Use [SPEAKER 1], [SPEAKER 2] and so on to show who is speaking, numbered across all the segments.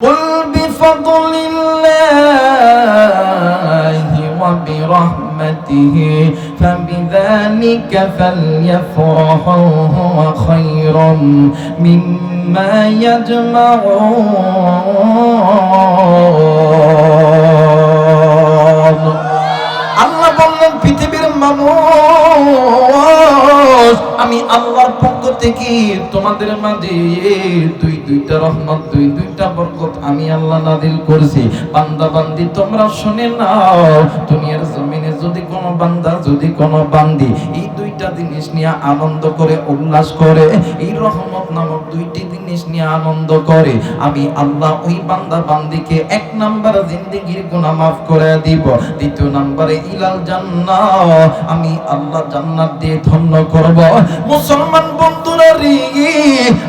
[SPEAKER 1] قل بفضل الله وبرحمته فبذلك فليفرحوا هو خير مما يجمعون আল্লাহ বললেন পৃথিবীর মানুষ আমি আল্লাহর পক্ষ থেকে তোমাদের মাঝে দুইটা রহমত দুইটা বরকত আমি আল্লাহ নাযিল করেছি। বান্দা বান্দি তোমরা শুনে নাও, দুনিয়ার জমিনে যদি কোনো বান্দা যদি কোনো বান্দি এই দুইটা জিনিস নিয়ে আনন্দ করে উল্লাস করে, এই রহমত নামক দুইটি জিনিস নিয়ে আনন্দ করে, আমি আল্লাহ ওই বান্দা বান্দিকে এক নাম্বার জিন্দেগির গুনাহ মাফ করে দিব, দ্বিতীয় নাম্বারে ইলাল জান্নাহ আমি আল্লাহ জান্নাত দিয়ে ধন্য করব। মুসলমান বন্ধুরা রে,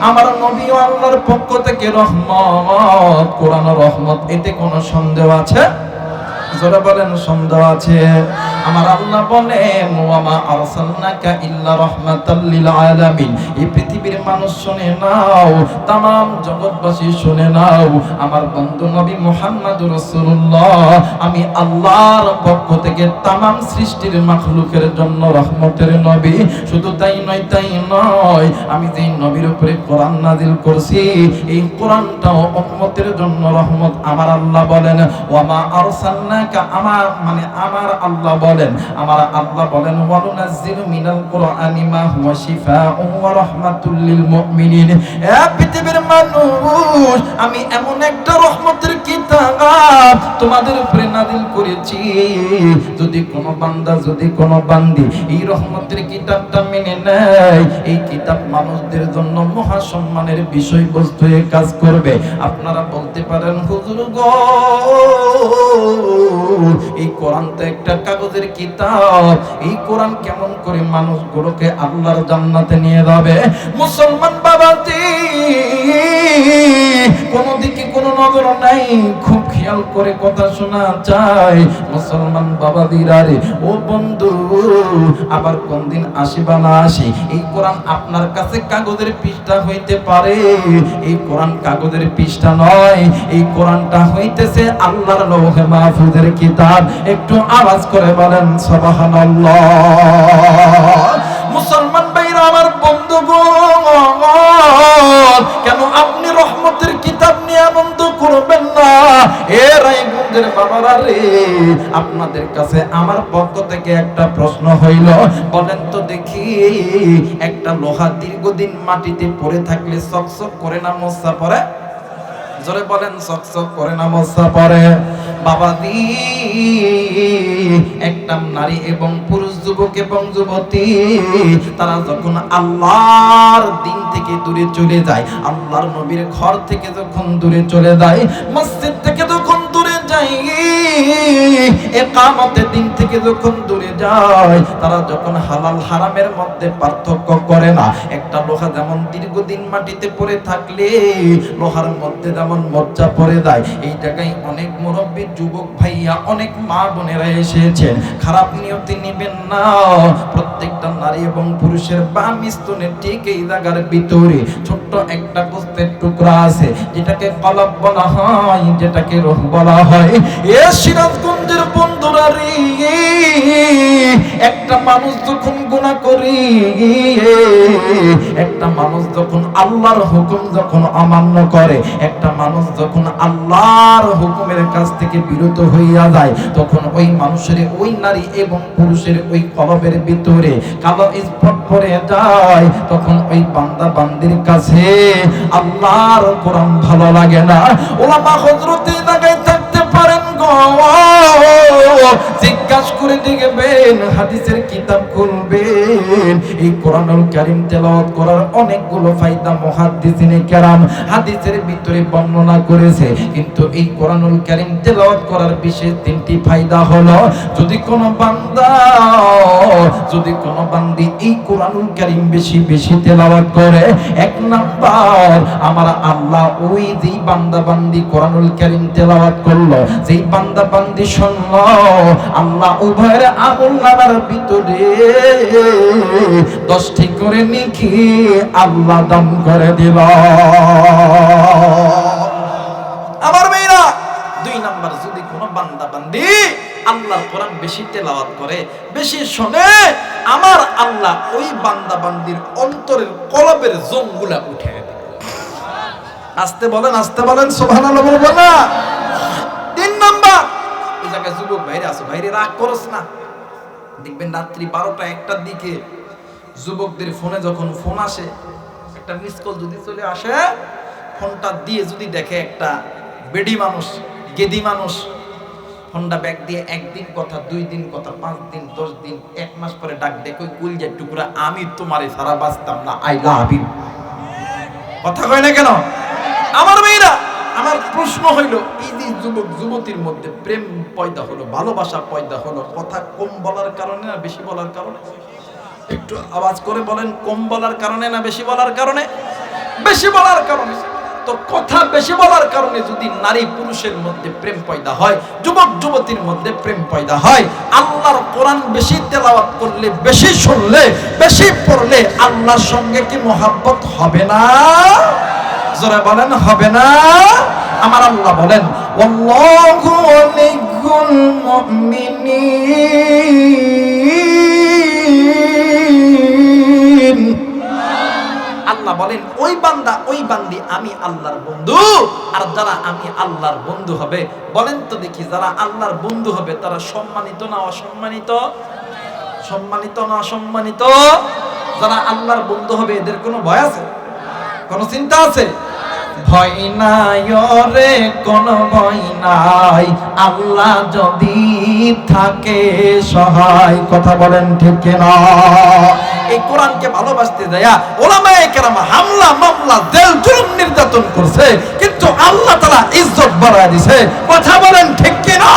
[SPEAKER 1] আমার নবী ও আল্লাহর পক্ষ থেকে রহমত, কোরআন রহমত, এতে কোনো সন্দেহ আছে? যারা বলেন সন্দেহ আছে? আমার আল্লাহ বলেন ওয়া মা আরসালনাকা ইল্লা রাহমাতাল লিল আলামিন। এই পৃথিবীর মানুষ শুনে নাও, तमाम জগৎবাসী শুনে নাও, আমার বন্ধু নবী মুহাম্মদুর রাসূলুল্লাহ আমি আল্লাহর পক্ষ থেকে तमाम সৃষ্টির মাখলুকের জন্য রহমতের নবী। শুধু তাই নয়, আমি যেই নবীর উপরে কোরআন নাযিল করছি এই কোরআনটাও উম্মতের জন্য রহমত। আমার আল্লাহ বলেন ওয়া মা আরসালনাকা, আমার আল্লাহ বলেন ওয়ানুনাজ্জিলু মিনাল কুরআনি মা হুয়া শিফাউন ওয়া রাহমাতুল লিল মুমিনিন। পৃথিবীর মানুষ আমি এমন একটা রহমতের কিতাব তোমাদের উপরে নাযিল করেছি, যদি কোনো বান্দা যদি কোনো বান্দি এই রহমতের কিতাবটা মেনে নেয়, এই কিতাব মানুষদের জন্য মহা সম্মানের বিষয়বস্তু হয়ে কাজ করবে। আপনারা বলতে পারেন হুজুর গো, এই কোরআন তো একটা কাগজের কিতাব, এই কোরআন কেমন করে মানুষগুলোকে আল্লাহর জান্নাতে নিয়ে যাবে? মুসলমান বাবাজি, কোনো দিকে কোনো নজর নাই, খুব খেয়াল করে কথা শোনা চাই। মুসলমান বাবাদিরা রে, ও বন্ধু, আবার কোন দিন আসিবা না আসি, এই কোরআন আপনার কাছে কাগজের পৃষ্ঠা হইতে পারে, এই কোরআন কাগজের পৃষ্ঠা নয়, এই কোরআনটা হইতেছে আল্লাহর লৌহে মাহফুজের কিতাব। একটু আওয়াজ করে বলেন সুবহানাল্লাহ। মুসলমান ভাইরা আমার বন্ধুগণ, কেন আপনি রহমতের কিতাব নিয়ে আনন্দ করবেন না? এ রায়গঞ্জের বাবারা রে, আপনাদের কাছে আমার পক্ষ থেকে একটা প্রশ্ন হইল, বলেন তো দেখি, একটা লোহা দীর্ঘদিন মাটিতে পড়ে থাকলে চকচক করে না মশা পড়ে? জোরে বলেন, চকচক করে না মশা পড়ে? বাবাজি, একটা নারী এবং পুরুষ, যুবক এবং যুবতী, তারা যখন আল্লাহর দিন থেকে দূরে চলে যায়, আল্লাহর নবীর ঘর থেকে যখন দূরে চলে যায়, মসজিদ থেকে যখন দূরে যায়, ইকামতের দিন থেকে যখন দূরে যায়, তারা যখন হালাল হারামের মধ্যে পার্থক্য করে না। একটা লোহা যেমন দীর্ঘদিন মাটিতে পড়ে থাকলে লোহার মধ্যে যেমন মজ্জা পড়ে যায়, এই জায়গায় অনেক মুরব্বী যুবক ভাইয়া, অনেক মা বোনেরা এসেছেন, খারাপ নিয়তে নেবেন না। প্রত্যেকটা নারী এবং পুরুষের বাম স্তনের ঠিক এই জায়গার ভিতরে ছোট্ট একটা গোস্তের টুকরা আছে, যেটাকে কলব বলা হয়, যেটাকে রূহ বলা হয়। এ সিরাজগঞ্জের বন্ধুরা রে, একটা মানুষ যখন গুনাহ করে, একটা মানুষ যখন আল্লাহর হুকুম যখন অমান্য করে, একটা মানুষ যখন আল্লাহর হুকুমের কাছ থেকে বিরত হইয়া যায়, তখন ওই মানুষের, ওই নারী এবং পুরুষের ওই কলবের ভিতরে কালো স্পট পড়ে যায়, তখন ওই বান্দা বান্দির কাছে আল্লাহর কোরআন ভালো লাগে না। ওলামা হযরতে লাগায় থাকতে পারেন গো, জিজ্ঞাসা করে দেখবেন, হাদিসের কিতাব খুলবেন, এই কোরআনুল কারীম তেলাওয়াত করার অনেকগুলো ফায়দা মুহাদ্দিসিনে কেরাম হাদিসের ভিতরে বর্ণনা করেছে, কিন্তু এই কোরআনুল কারীম তেলাওয়াত করার বিশেষ তিনটি ফায়দা হলো, যদি কোনো বান্দা, যদি কোনো বান্দি এই কোরআনুল কারীম বেশি বেশি তেলাওয়াত করে, এক নাম্বার আমার আল্লাহ ওই যেই বান্দা বান্দি কোরআনুল কারীম তেলাওয়াত করলো, যেই বান্দা বান্দি শুনলো, আল্লাহ উভয়ের আমলনামার ভিতরে 10টি করে নেকি আল্লাহ দান করে দিল। দুই নাম্বার, যদি কোনো বান্দা বান্দি আল্লাহর কোরআন বেশি তেলাওয়াত করে, বেশি শোনে, আমার আল্লাহ ওই বান্দা বান্দির অন্তরের কলবের জংগুলা উঠে দেবে। আস্তে বলেন সুবহানাল্লাহ বলবো না। তিন নাম্বার, এই জায়গায় যুবক ভাইরা আছে, ভাইরে রাগ করস না। দেখবেন রাত্রি 12টা 1টার দিকে যুবকদের ফোনে যখন ফোন আসে, একটা মিস কল যদি চলে আসে, ফোনটা দিয়ে যদি দেখে একটা বেডি মানুষ, গেদি মানুষ, ফোনটা ব্যাগ দিয়ে একদিন কথা, 2 দিন কথা, 5 দিন, 10 দিন, 1 মাস পরে ডাক দেখো, কুলজার টুকরা, আমি তোমারে সারা বাঁচতাম না, আই লাভ ইউ। কথা কয় না কেন? আমার মেয়েরা, আমার প্রশ্ন হইল, এই যে যুবক যুবতীর মধ্যে প্রেম পয়দা হলো, ভালোবাসা পয়দা হলো, কথা কম বলার কারণে না বেশি বলার কারণে? একটু আওয়াজ করে বলেন, কম বলার কারণে না বেশি বলার কারণে? বেশি বলার কারণে। তো কথা বেশি বলার কারণে যদি নারী পুরুষের মধ্যে প্রেম পয়দা হয়, যুবক যুবতীর মধ্যে প্রেম পয়দা হয়, আল্লাহর কোরআন বেশি তেলাওয়াত করলে, বেশি শুনলে, বেশি পড়লে আল্লাহর সঙ্গে কি মহব্বত হবে না? জোরে বলেন, হবে না? আমার আল্লাহ বলেন, ওয়াল্লাহু ওয়ালিয়ুল মুমিনিন। আল্লাহ বলেন, ওই বান্দা ওই বান্দি আমি আল্লাহর বন্ধু। আর যারা আমি আল্লাহর বন্ধু হবে, বলেন তো দেখি, যারা আল্লাহর বন্ধু হবে তারা সম্মানিত না অসম্মানিত? সম্মানিত না অসম্মানিত? যারা আল্লাহর বন্ধু হবে এদের কোনো ভয় আছে? কোনো চিন্তা আছে? ভয় নাই রে, কোনো ভয় নাই, আল্লাহ যদি থাকে সহায়। কথা বলেন ঠিক না? এই কোরআনকে ভালোবাসতে যায়া ওলামায়ে কেরাম হামলা মামলা জেল জুলুম নির্যাতন করছে, কিন্তু আল্লাহ তাআলা ইজ্জত বাড়ায় দিয়েছে। কথা বলেন ঠিক না?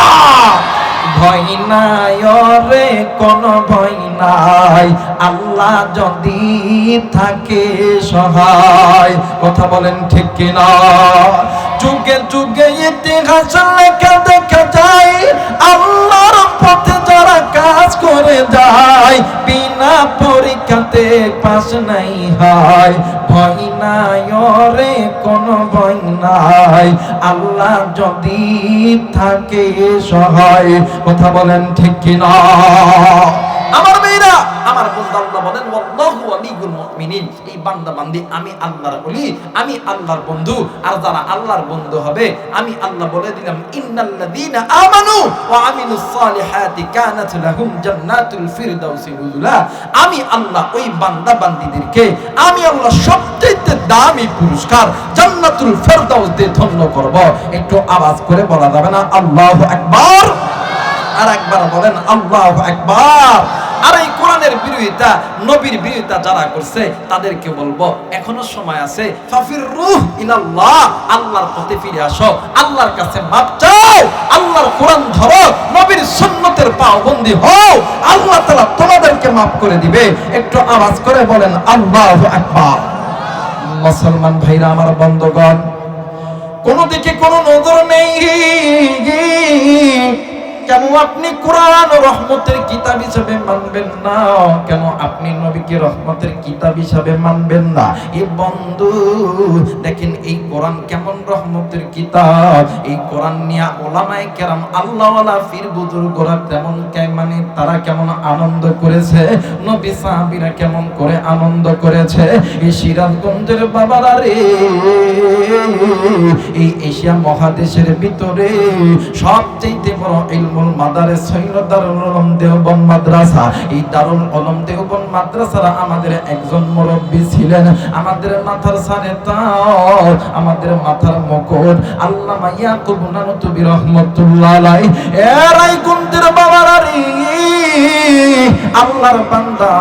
[SPEAKER 1] ভয় নাই রে, কোনো ভয় নাই, আল্লাহ যদি থাকে সহায়। কথা বলেন ঠিক কিনা? যুগে যুগে ইতিহাস লেখা দেখা যায়, আল্লাহর পথে যারা কাজ করে যায়, বিনা পরীক্ষাতে পাস নাই হয়। ভয় নাই রে, কোনো ভয় নাই, আল্লাহ যদি থাকে সহায়। কথা বলেন ঠিক কিনা? আমার মেয়েরা, আমার বন্ধু, আল্লাহ বলেন, ওয়াল্লাহু ওয়ালিয়ুল মুমিনিন। এই বান্দা বান্দি আমি আল্লাহর ওলি, আমি আল্লাহর বন্ধু। আর যারা আল্লাহর বন্ধু হবে, আমি আল্লাহ বলে দিলাম, ইন্নাল্লাযীনা আমানু ওয়া আমিলুস সালিহাতি কানাত লাহুম জান্নাতুল ফিরদাউসি নুজুলা। আমি আল্লাহ ওই বান্দা বান্দিদেরকে, আমি আল্লাহ সবচেয়ে দামি পুরস্কার জান্নাতুল ফিরদাউস দিয়ে ধন্য করব। একটু আওয়াজ করে বলা যাবে না আল্লাহু আকবার? আর একবার বলেন আল্লাহু আকবার। আর এই কোরআনের বিরোধিতা, নবীর বিরোধিতা যারা করছে তাদেরকে বলবো, এখনো সময় আছে, ফাফিরুহ ইলাল্লাহ, আল্লাহর পথে ফিরে আসো, আল্লাহর কাছে মাপ চাও, আল্লাহর কোরআন ধরো, নবীর সুন্নতের পাবন্দি হও, আল্লাহ তাআলা তোমাদেরকে মাফ করে দিবে। একটু আওয়াজ করে বলেন আল্লাহু আকবার। মুসলমান ভাইরা আমার, বন্ধুগণ, কোন দিকে কোনো নজর নেই। কেন আপনি কোরআন রহমতের কিতাব হিসেবে মানবেন না? কেন আপনি নবীকে রহমতের কিতাব হিসেবে মানবেন না? এই বন্ধু দেখেন, এই কোরআন কেমন রহমতের কিতাব। এই কোরআন নিয়ে ওলামায়ে কেরাম, আল্লাহওয়ালা পীর বুজুর্গরা তেমন মানে তারা কেমন আনন্দ করেছে, নবী সাহাবীরা কেমন করে আনন্দ করেছে। এই সিরাজগঞ্জের বাবারা রে, এই এশিয়া মহাদেশের ভিতরে সবচেয়ে বড় ইলমুল মাদারিস হইল দারুল উলুম দেওবন্দ মাদ্রাসা। এই দারুল উলুম দেওবন্দ মাদ্রাসার আমাদের একজন মুরব্বি ছিলেন, আমাদের মাথার সারে তাজ, আমাদের মাথার মুকুট, আল্লামা ইয়াকুব নানুতুবি রাহমাতুল্লাহ আলাইহি। এরাই গুণদের বাবারা রে, আল্লাহর বান্দা।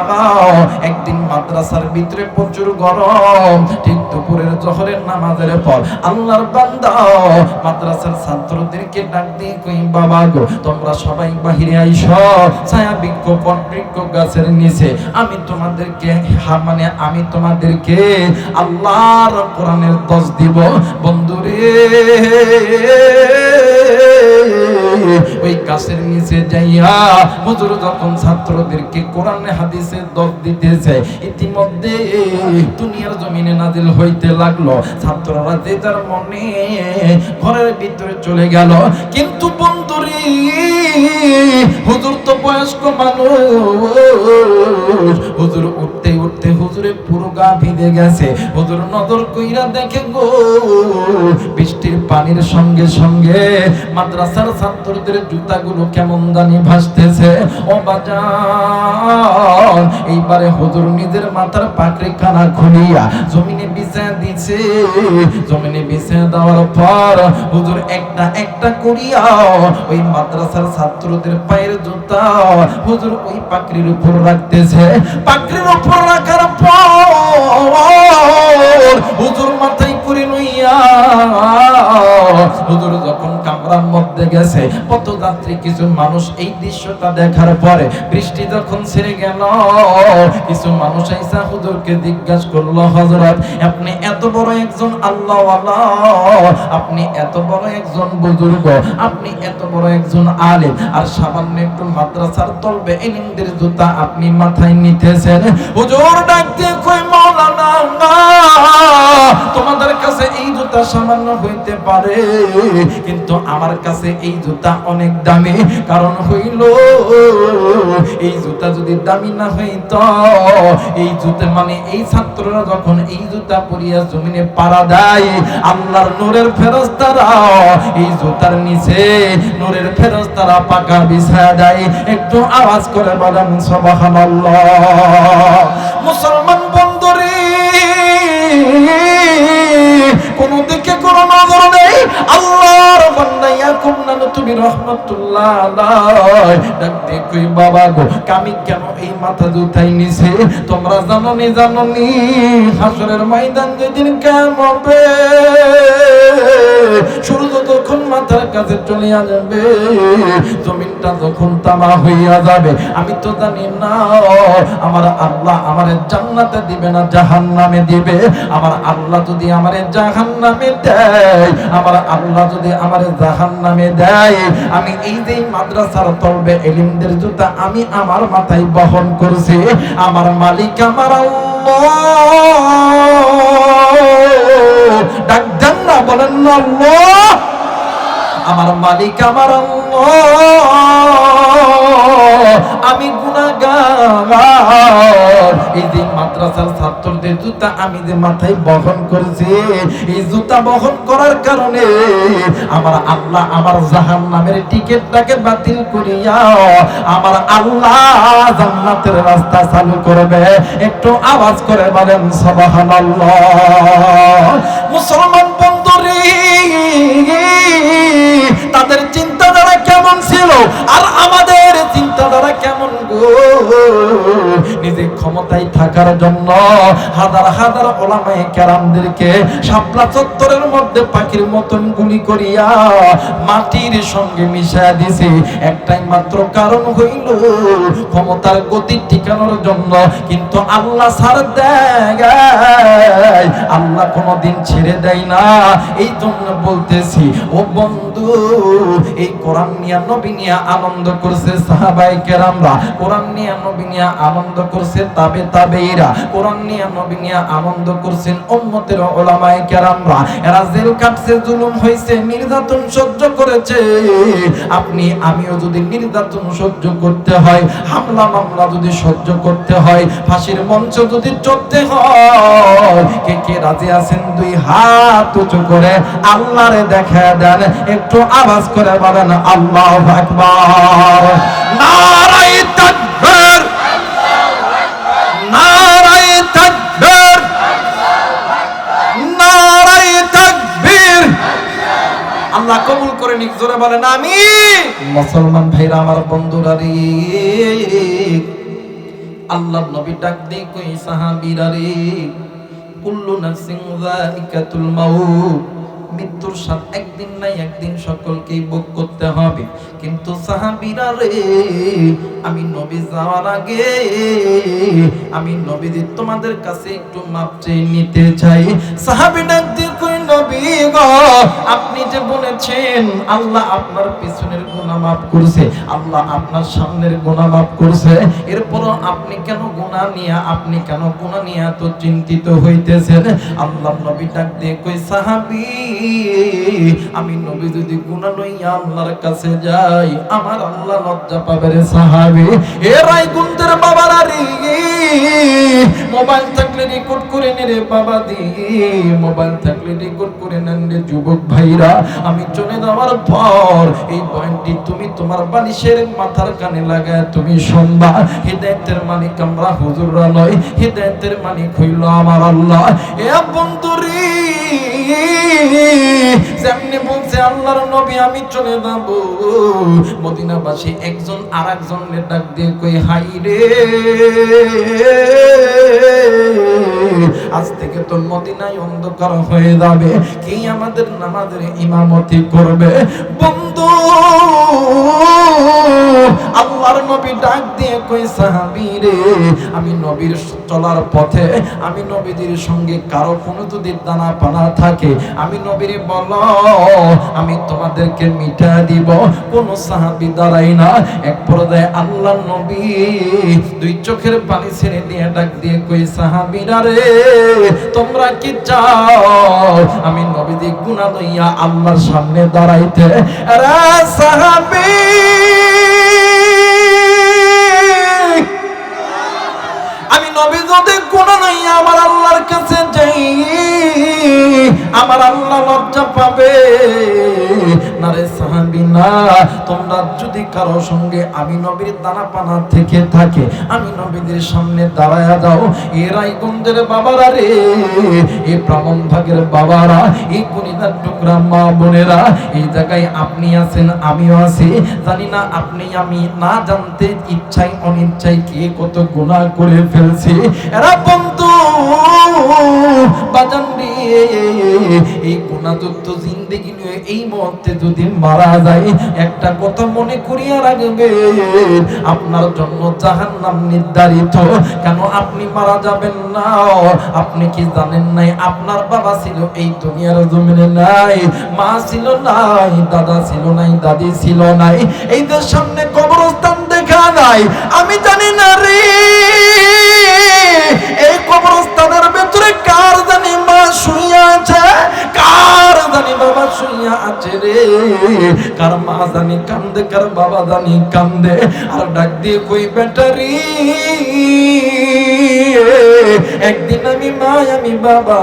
[SPEAKER 1] একদিন মাদ্রাসার ভিতরে প্রচুর গরম, ঠিক দুপুরের জোহরের নামাজের পর আল্লাহর বান্দা মাদ্রাসার ছাত্রদেরকে ডাক দিয়ে কই, বাবা গো, তোমরা সবাই বাহিরে আইসো, ছায়া বৃক্ষ বটবৃক্ষ গাছের নিচে আমি তোমাদেরকে আল্লাহর কোরআনের দোষ দিব। বন্ধুরে, ওই গাছের নিচে যাইয়া হুজুর যখন ছাত্রদেরকে কোরআন হাদিসে দর দিতেছে, ইতিমধ্যে দুনিয়ার জমিনে নাজিল হইতে লাগলো। ছাত্ররা যে যার মনে ঘরের ভিতরে চলে গেল। কিন্তু বন্ধুরে, হুজুর তো বয়স্ক মানুষ, হুজুর উঠতে উঠতে হুজুরের পুরো গা ভিজে গেছে। হুজুর নজর কইরা দেখে গো, বৃষ্টির পানির সঙ্গে সঙ্গে মাদ্রাসার ছাত্রদের জুতাগুলো কেমন জানি ভাসতেছে। ও বাজান, এইবারে হুজুর নিজের মাথার পাকড়ি খানা খুলিয়া জমিনে বিছায়া দিছে। জমিনে বিছায়া দেওয়ার পর হুজুর একটা একটা করিয়া ওই মাদ্রাসার ছাত্রদের পায়ের জুতা হুজুর ওই পাকড়ির উপর রাখতেছে। পাকড়ির উপর রাখার পর হুজুর মাথায় করে লইয়া হুজুর যখন কামরার মধ্যে গেছে, পথযাত্রী কিছু মানুষ এই দৃশ্যটা দেখার পরে বৃষ্টি যখন ছেড়ে গেল, কিছু মানুষ আইসা হুজুরকে জিজ্ঞাসা করলো, হযরত আপনি এত বড় একজন আল্লাহওয়ালা, আপনি এত বড় একজন বুজুর্গ, আপনি এত বড় একজন আলেম, আর সামান্য একটু মাদ্রাসার তলবে ইলমদের জুতা আপনি মাথায় নিতেছেন। হুজুর ডাক দিয়ে কই, মাওলানা তোমাদের কাছে এই জুতা সামান্য হইতে পারে, কিন্তু আমার কাছে এই জুতা অনেক দামি। কারণ হইল, এই জুতা যদি দামি না হইত, এই জুতা মানে এই ছাত্ররা যখন এই জুতা পরিয়া জমিনে পাড়া দেয়, আল্লাহর নূরের ফেরেশতারা এই জুতার নিচে নূরের ফেরেশতারা পাকা বিছায়া দেয়। একটু আওয়াজ করে বলেন সুবহানাল্লাহ। মুসলমান বন্ধুরে, কোন দিকে কোন নজর নেই। আল্লাহর বান্দা ইয়াকুব নানু তুমি রহমাতুল্লাহ আলাইহি ডাক দিয়ে কই, বাবা গো, আমি কেন এই মাথা জুতাই নিছে? তোমরা জানোনি হাসরের ময়দান যেদিন কিয়ামত হবে, সূর্য যখন মাথার কাছে চলে যাবে, জমিনটা যখন তামা হইয়া যাবে, আমি তো জানি না আমার আল্লাহ আমারে জান্নাতে দিবে না জাহান্নামে দিবে। আমার আল্লাহ যদি আমারে জাহান্নামে দেয়, আমার আল্লাহ যদি আমারে জাহান্নামে দেয়, আমি এই যে মাদ্রাসার তলবে ইলমদের জুতা আমি আমার মাথায় বহন করছি, আমার মালিক আমার আল্লাহ। ডাক দেন না, বলেন না আল্লাহ। আমার মালিক আমার আল্লাহ, আমি গুনাহগার। এই যে মাদ্রাসার ছাত্রদের জুতা আমি যে মাথায় বহন করেছি, এই জুতা বহন করার কারণে আমার আল্লাহ আমার জাহান্নামের টিকেটটাকে বাতিল করিয়া আমার আল্লাহ জান্নাতের রাস্তা চালু করবে। একটু আওয়াজ করে বলেন সুবহানাল্লাহ। মুসলমান বন্ধুরে, তাদের চিন্তাধারা কেমন ছিল আর আমাদের চিন্তাধারা কেমন গো? নিজে ক্ষমতায় থাকার জন্য হাজার হাজার ওলামায়ে কেরামদেরকে শাপলা চত্বরের মধ্যে পাখির মতন গুলি করিয়া মাটির সঙ্গে মিশায়া দিছে। একটাই মাত্র কারণ হইল ক্ষমতার গতি টিকানোর জন্য। কিন্তু আল্লাহ ছাড় দেয়, আল্লাহ কোনদিন ছেড়ে দেয় না। এই জন্য বলতেছি, ও বন্ধু, এই কোরআন নিয়ে নবী নিয়ে আনন্দ করছে সাহাবায়ে কেরামরা, কোরআন নিয়ে নবী নিয়ে আনন্দ করছে তাবেঈরা, কোরআন নিয়ে নবী নিয়ে আনন্দ করছেন উম্মতের উলামায়ে কেরামরা। এরা জেল কাটছে, জুলুম হয়েছে, নির্যাতন সহ্য করেছে। আপনি আমিও যদি নির্যাতন সহ্য করতে হয়, হামলা মামলা যদি সহ্য করতে হয়, ফাঁসির মঞ্চ যদি চড়তে হয়, কে কে রাজি আছেন? দুই হাত উঁচু করে আল্লাহরে দেখা দেন। একটু আওয়াজ করে বলেন আল্লাহু আকবার। নারায়ে তাকবীর, নারায়ে তাকবীর, নারায়ে তাকবীর। আল্লাহ কবুল করে নিক, জোরে বলেন আমিন। মুসলমান ভাইরা আমার, বন্ধুরা রে, আল্লাহর নবী ডাক দিয়ে কই, সাহাবীরা রে, কুল্লু নাফসিন যায়িকাতুল মাউত, মৃত্যুর স্বাদ একদিন নাই একদিন সকলকেই ভোগ করতে হবে। কিন্তু সাহাবীরা রে, আমি নবী যাওয়ার আগে আমি নবীজি তোমাদের কাছে একটু মাপ চেয়ে নিতে চাই। সাহাবী ডাক দিয়ে কই, নবী নবী গো, আপনি যে বলেছেন আল্লাহ আপনার পিছনের গুনাহ মাফ করছে, আল্লাহ আপনার সামনের গুনাহ মাফ করছে, এরপরও আপনি কেন গুনাহ নিয়ে এত চিন্তিত হইতেছেন? আল্লাহ নবী ডাক দিয়ে কই, সাহাবী, আমি নবী যদি গুনাহ লইয়া আল্লাহর কাছে যাই, আমার আল্লাহ লজ্জা পাবে রে সাহাবী। এ রায়গুন্দের বাবারা রে, মোবাইল থাকলে রেকর্ড করে নে রে বাবা দি, মোবাইল থাকলে রেকর্ড করে নেন রে যুবক ভাইরা। আমি চলে যাওয়ার পর এই পয়েন্টটি তুমি তোমার বালিশের মাথার কানে লাগায় তুমি শুনবা। হিদায়াতের মালিক আমরা হুজুররা নয়, হিদায়াতের মালিক হইল আমার আল্লাহ। এ বন্ধুরি, যেমনি বলছে আল্লাহর নবী আমি চলে যাব, মদিনাবাসী একজন আরেকজনের ডাক দিয়ে কই, হাই রে, আজ থেকে তো মদিনায় অন্ধকার হয়ে যাবে, কি আমাদের নামাজের ইমামতি করবে? বন্ধু, আল্লাহর নবী ডাক দিয়ে কই, সাহাবী রে, আমি নবীর চলার পথে আমি নবীদের সঙ্গে কারো কোনো যদি দানা পানা থাকে, আমি নবীরে বলো আমি তোমাদেরকে মিটা দিব। কোন সাহাবী দাঁড়াই না। এক পর্যায়ে আল্লাহর নবী দুই চোখের পানি ছেড়ে দিয়ে ডাক দিয়ে কই, সাহাবীরা রে, তোমরা কি চাও আমি নবীজি গুনাহ লইয়া আল্লাহর সামনে দাঁড়াইতে? আরে সাহাবী, আমি নবী যদি গুনাহ লইয়া আমার আল্লাহর কাছে যাই, আমার আল্লাহ লজ্জা পাবে না রে সাহাবী না। তোমরা যদি কারো সঙ্গে আমি নবীর দানা পানা থেকে থাকে, আমি নবীদের সামনে দাঁড়ায়া যাও। এ রায়গঞ্জের বাবারা রে, এই ব্রাহ্মণবাগের বাবারা, এই কলিজার টুকরা মা বোনেরা, এই জায়গায় আপনি আছেন, আমিও আছি। জানি না আপনি আমি না জানতে ইচ্ছায় অনিচ্ছায় কে কত গুনাহ করে ফেলছি। এরা বন্ধু বাজান রে, এই গুনাহযুক্ত জিন্দেগি নিয়ে এই মুহূর্তে যদি মারা যায়, একটা কথা মনে করিয়া রাখবে, আপনার জন্য জাহান্নাম নির্ধারিত। কেন আপনি মারা যাবেন না? আপনি কি জানেন নাই আপনার বাবা ছিল এই দুনিয়ার জমিনে নাই, মা ছিল নাই, দাদা ছিল নাই, দাদি ছিল নাই, এই যে সামনে কবরস্থান দেখা নাই, আমি জানি না রে এই কবরস্থানের ভেতরে কার জানি মা শুইয়া আছে, কার জানি বাবা শুইয়া আছে রে, কার মা জানি কান্দে, কার বাবা জানি কান্দে। আর ডাক দিয়ে কই, বেটারি, একদিন আমি মা আমি বাবা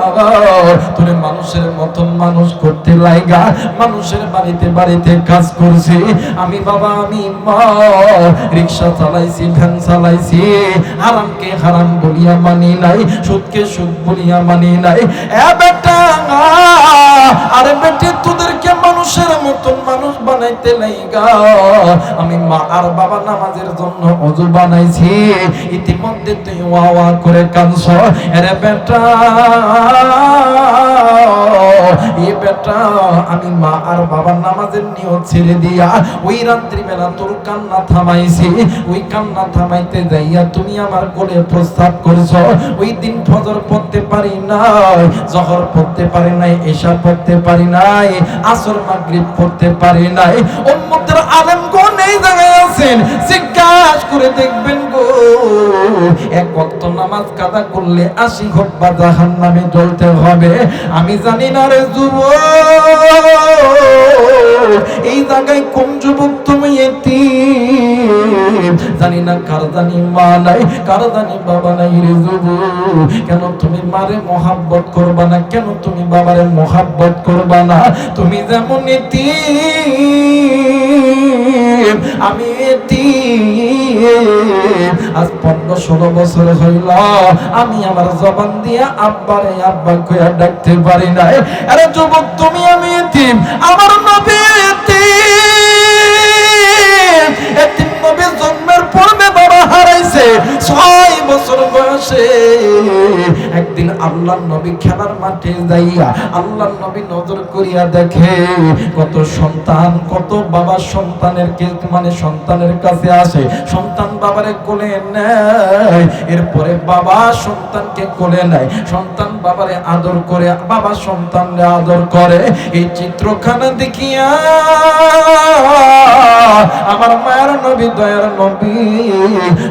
[SPEAKER 1] তোরে মানুষের মতন মানুষ করতে লাইগা মানুষের বাড়িতে বাড়িতে কাজ করছি। আমি বাবা আমি মা রিকশা চালাইছি, ভ্যান চালাইছি, হারামকে হারাম বলিয়া মানি নাই, সুদকে সুদ বলিয়া মানি নাই। এ বেটা, আরে বেটি, তোদেরকে মানুষের মতন মানুষ বানাইতে লাইগা আমি মা আর বাবা নামাজের জন্য ওযু বানাইছি। ইতিমধ্যে তুই ওয়া ওয়া করে কাঁদছ। আরে বেটা, এ বেটা, আমি মা আর বাবা নামাজের নিয়ত ছেড়ে দিয়া ওই রাত্রি বেলা তোর কান্না থামাইছি। ওই কান্না থামাইতে যাইয়া তুমি আমার কোলে প্রস্তাব করছ। ওই দিন ফজর পড়তে পারি নাই, জোহর পড়তে পারি নাই, এশা পড়তে পারি নাই, আসর মাগরিব পড়তে পারি নাই। উম্মতের আলেমগণ এই জায়গায় আছেন, জিজ্ঞাসা করে দেখবেন গো, এক ওয়াক্ত নামাজ কাদা করলে 80 ঘন্টা জাহান্নামে জ্বলতে হবে। আমি জানি না রে যুবক, এই জায়গায় কোন যুবক তুমি এতিম, জানি না কার জানি মা নাই, কার জানি বাবা নাই রে যুবক। কেন তুমি মারে মহাব্বত করবা না? কেন তুমি বাবারে মহাব্বত করবা না? তুমি যেমন এতিম, আমি এতিম। আজ 15-16 বছর হইল আমি আমার জবান দিয়া আব্বারে আব্বা কইয়া ডাকতে পারি নাই। আরে যুবক, তুমি আমি এতিম, আমার নবী এতিম। এতিম নবী জন্মের পূর্বে বাবা হারাইছে 6 বছর বয়সে। একদিন আল্লাহর নবী খেলার মাঠে যাইয়া আল্লাহর নবী নজর করিয়া দেখে কত সন্তান, কত বাবা সন্তানের মানে সন্তানের কাছে আসে, সন্তান বাবারে কোলে নেয়, এরপরে বাবা সন্তানকে কোলে নেয়, সন্তান বাবারে আদর করে, বাবা সন্তানরে আদর করে। এই চিত্রখানা দেখিয়া আমার মায়ের নবী, দয়ার নবী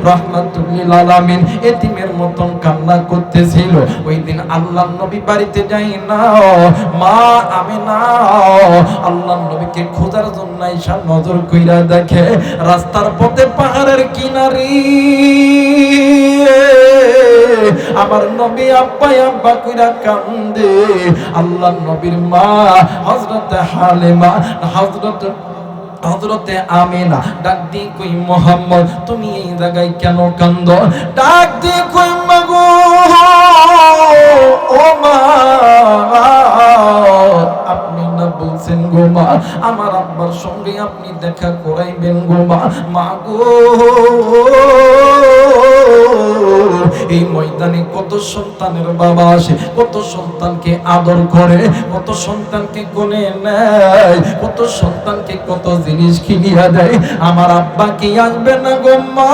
[SPEAKER 1] রাহমাতুল লিল আলামিন এতিমের মতন কান্না করতেছিল। ওই দিন আল্লাহর নবী বাড়িতে যাই না, মা আমিনা আল্লাহর নবীকে খোঁজার জন্য আইসা নজর কইরা দেখে রাস্তার পথে পাহাড়ের কিনারে আমার নবী আব্বা আব্বা কইরা কান্দে। আল্লাহর নবীর মা হযরত হালিমা, হযরতে আমিনা ডাক দি কই মুহাম্মদ তুমি এই জায়গায় কেন কান্দো? ডাক দি কই মাগো ও মা, আপনি না বলছেন গো মা আমার আব্বার সঙ্গে আপনি দেখা করাইবেন গো মা। মা গো এই ময়দানে কত সন্তানের বাবা আসে, কত সন্তানকে আদর করে, কত সন্তানকে কোলে নেয়, কত সন্তানকে কত জিনিস কিনিয়া দেয়, আমার আব্বা কি আসবে না গো মা?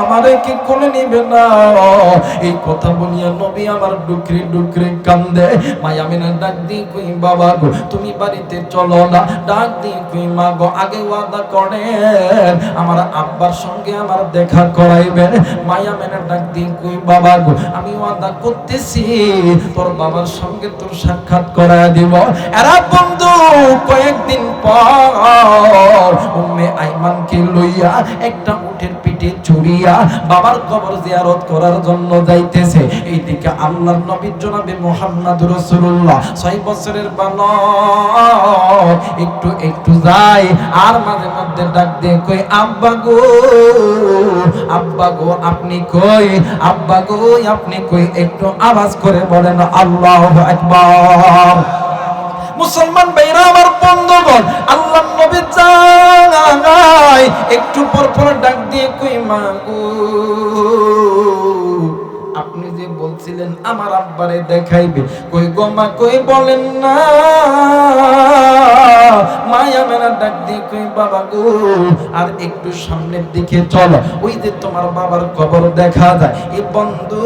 [SPEAKER 1] আমারে কি কোলে নিবে না? এই কথা বলিয়া নবী আমার ডুকরে ডুকরে কান্দে। মায়া আমিনা ডাক দি কই বাবা গো তুমি বাড়িতে চলো না। ডাক দি কই মা গো আগে ওয়াদা করেন আমার আব্বার সঙ্গে আমার দেখা করাইবেন। মায়া আমিনা ডাক দি কই বাবা গো আমি ওয়াদা করতেছি তোর বাবার সঙ্গে তোর সাক্ষাৎ করায় দিব। এরা বন্ধু কয়েকদিন পর উম্মে আইমানকে লইয়া একটা উটের পিঠে চড়িয়া বাবার কবর জিয়ারত করার জন্য যাইতেছে। এইদিকে আল্লাহর নবী জনাবে মুহাম্মদ রাসূলুল্লাহ 6 বছরের বালক একটু একটু যায় আর মাঝে মধ্যে ডাক দিয়ে কই আব্বা গো, আব্বা গো আপনি কই, আব্বা গো আপনি কই, একটু আওয়াজ করে বলেন আল্লাহু আকবার। মুসলমান ভাইরা আমার বন্ধুগণ, আল্লাহর নবী চায় একটু পর পর ডাক দিয়ে কই মা গো আপনি যে বলছিলেন আমার আব্বারে দেখাইবে, কই গো মা কই বলেন না। মায়া মেনা ডাক দিয়ে কই বাবা গো আর একটু সামনের দিকে চলো, ওই যে তোমার বাবার কবর দেখা যায়। এই বন্ধু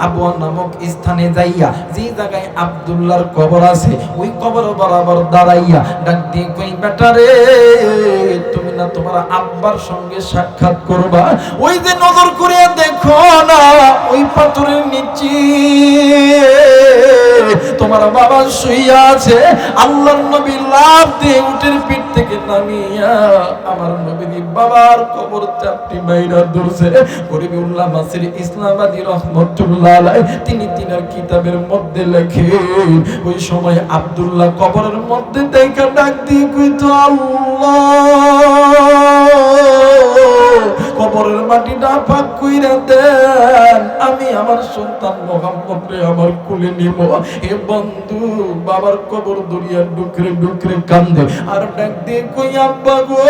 [SPEAKER 1] আবু নামক স্থানে যাইয়া যে জায়গায় আব্দুল্লাহর কবর আছে ওই কবর বরাবর দাঁড়াইয়া ডাক দিয়ে কই বেটা রে তুমি না তোমার আব্বার সঙ্গে সাক্ষাৎ করবা, ওই যে নজর করে দেখো না ওই পাথরের নিচে তোমার বাবা শুইয়া আছে। আল্লাহর নবী লাফ দিয়ে উটের পিঠ থেকে নামিয়া আমার নবীর বাবার কবর চাপটি বাইরা ধরছে। করিমুল্লাহ মাসির ইসলামাবাদী রহমাতুল্লাহ আলাইহি তিনি তিনার কিতাবের মধ্যে লেখেন ওই সময় আব্দুল্লাহ কবরের মধ্যে দেখা ডাক দিয়ে কইতো আল্লাহ কবরের মাটিটা ফাঁক কইরা দেন, আমি আমার সন্তান মুহাম্মদকে আমার কোলে নিব। এ বন্ধু বাবার কবর দরিয়া ডুকরে ডুকরে কান্দে আর ডাক দিয়ে কই আব্বা গো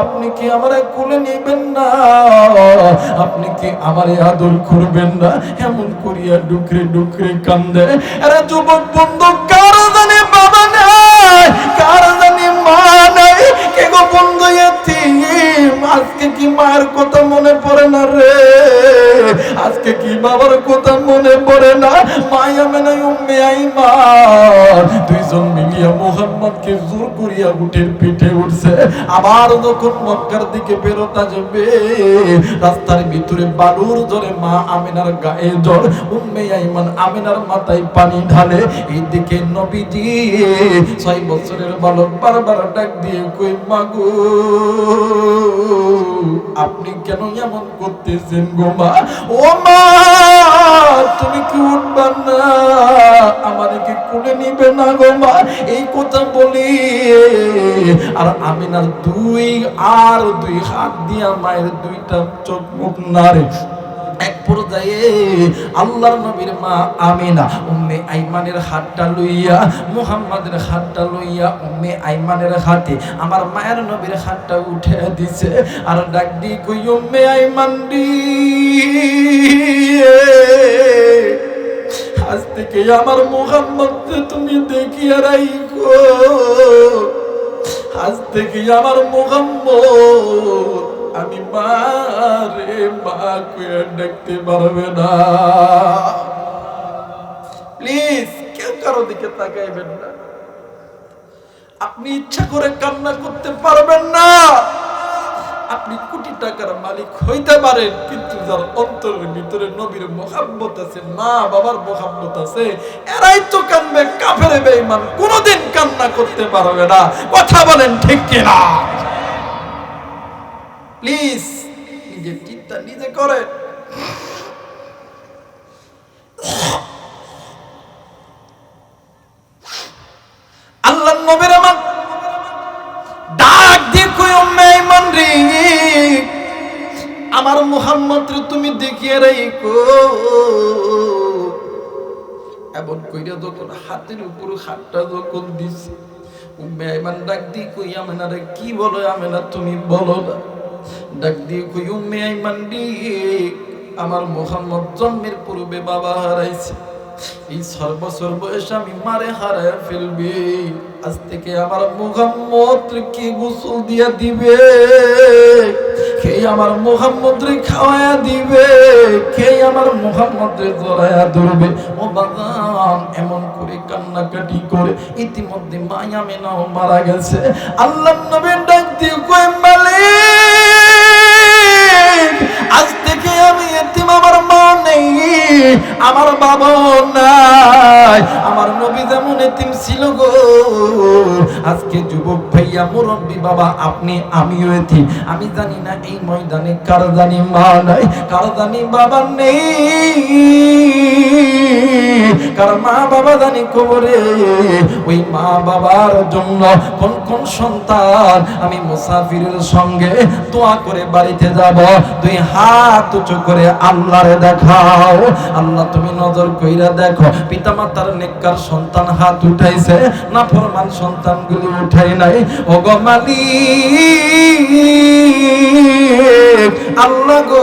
[SPEAKER 1] আপনি কি আমারে কোলে নেবেন না? আপনি কি আমারে আদর করবেন না? এমন করিয়া ডুকরে ডুকরে কান্দে। এরা যুবক বন্ধু কার জানে বাবা নাই, কার জানে মা নাই, কে গো বন্ধু এতিম। আজকে কি মায়ের কথা মনে পড়ে না রে? আজকে কি বাবার কথা মনে পড়ে না? মায়া মেনা উম্মে আইমান দুইজন মিলিয়া মুহাম্মদকে জোর করিয়া উটের পিঠে উঠছে। আবার যখন মক্কার দিকে বেরোতে যাবে রাস্তার ভিতরে বালুর জোরে মা আমিনার গায়ে জ্বর, উম্মে আইমান আমিনার মাথায় পানি ঢালে। এইদিকে নবীজি 6 বছরের বালক বারবার ডাক দিয়ে কই মাগো আপনি কেন এমন করতেছেন গো মা? ও মা তুমি কি উঠবেন না? আমাদেরকে কোলে নিবে না গো মা? এই কথা বলি আর আমিনার দুই হাত দিয়া মায়ের দুইটা চোখ মুখ নাড়ে। এক পর্যায়ে আল্লাহর নবীর মা আমিনা উম্মে আইমানের হাতটা লইয়া মুহাম্মাদের হাতটা লইয়া উম্মে আইমানের হাতে আমার মায়ের নবীর হাতটা উঠে দিছে আর ডাক দি কই উম্মে আইমান দি আজ থেকে আমার মুহাম্মদকে তুমি দেখিয়ে রাখো, আজ থেকে আমার মুহাম্মদ আমি মা রে মা কইয়া ডাকতে পারবে না। প্লিজ কেউ কারো দিকে তাকাইবেন না। আপনি ইচ্ছা করে কান্না করতে পারবেন না। আপনি কোটি টাকার মালিক হইতে পারেন, কিন্তু যার অন্তরের ভিতরে নবীর মুহাব্বত আছে, মা বাবার মুহাব্বত আছে, এরাই তো কানবে। কাফের বেঈমান কোনোদিন কান্না করতে পারবে না। কথা বলেন ঠিক কিনা? প্লিজ নিজের চিন্তা নিজে করেন। আল্লাহর নবীর আমার ডাক দিয়ে কই উম্মে আইমান রে আমার মুহাম্মদ রে তুমি দেখিয়ে রাখো। এমন কইরা যখন হাতের উপর হাতটা যখন দিছে উম্মে আইমান ডাক দিয়ে কই আমেনা রে কি বলো আমেনা তুমি বলো না। ডাক দিয়ে কই উম্মে আইমান রে আমার মুহাম্মদ জন্মের পূর্বে বাবা হারাইছে, এই 6 বছর বয়সে আমি মারে হারায় ফেলবি। আজ থেকে আমার মুহাম্মদ কে গোসল দিয়া দিবে, কে আমার মুহাম্মদ রে খাওয়ায়া দিবে, কে আমার মুহাম্মদ রে জড়ায়া ধরবে। ও বাগান এমন করে কান্নাকাটি করে ইতিমধ্যে মা আমিনাও মারা গেছে। আল্লাহর নবী ডাক দিয়ে কই মালিক আজ থেকে আমি এতিম, আমার মা নেই, আমার বাবা নাই। আমার নবী যেমন এতিম ছিল গো, আজকে যুবক ভাইয়া মুরব্বী বাবা আপনি আমিও এতিম। আমি জানি না এই ময়দানে কার জানি মা নাই, কার জানি বাবা নেই, কার মা বাবা জানি কবরে। ওই মা বাবার জন্য কোন কোন সন্তান আমি মুসাফিরের সঙ্গে দোয়া করে বাড়িতে যাব, 2 হাত উঁচু করে আল্লাহরে দেখাও। আল্লাহ তুমি নজর কইরা দেখো, পিতামাতার নেককার সন্তান হাত উঠাইছে, নাফরমান সন্তানগুলি উঠাই নাই। ও গো মালিক আল্লাহ গো